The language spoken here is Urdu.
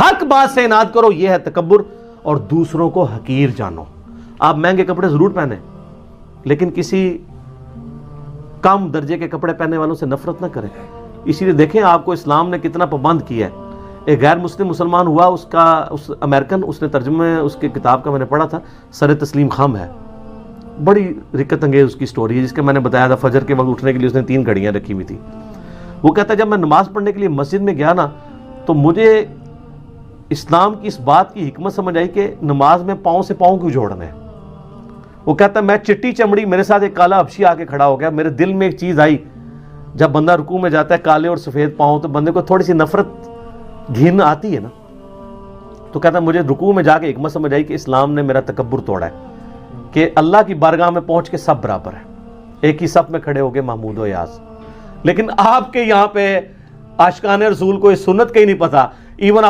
حق بات سے اناد کرو، یہ ہے تکبر، اور دوسروں کو حقیر جانو۔ آپ مہنگے کپڑے ضرور پہنیں لیکن کسی کم درجے کے کپڑے پہننے والوں سے نفرت نہ کریں۔ اسی لیے دیکھیں آپ کو اسلام نے کتنا پابند کیا ہے۔ ایک غیر مسلم مسلمان ہوا، اس امریکن، اس نے ترجمے اس کی کتاب کا میں نے پڑھا تھا، سر تسلیم خم ہے، بڑی رکت انگیز اس کی سٹوری ہے، جس کا میں نے بتایا تھا فجر کے وقت اٹھنے کے لیے اس نے 3 گھڑیاں رکھی ہوئی تھی۔ وہ کہتا ہے جب میں نماز پڑھنے کے لیے مسجد میں گیا نا تو مجھے اسلام کی اس بات کی حکمت سمجھ آئی کہ نماز میں پاؤں سے پاؤں کیوں جوڑنے ہیں۔ وہ کہتا ہے میں چٹی چمڑی، میرے ساتھ ایک کالا حبشی آ کے کھڑا ہو گیا، میرے دل میں ایک چیز آئی، جب بندہ رکوع میں جاتا ہے کالے اور سفید پاؤں تو بندے کو تھوڑی سی نفرت گھن آتی ہے نا۔ تو کہتا ہے مجھے رکوع میں جا کے حکمت سمجھ آئی کہ اسلام نے میرا تکبر توڑا ہے، کہ اللہ کی بارگاہ میں پہنچ کے سب برابر ہے، ایک ہی صف میں کھڑے ہو گئے محمود و یاز۔ لیکن آپ کے یہاں پہ عاشقان رسول کو اس سنت کا ہی نہیں پتا، ایون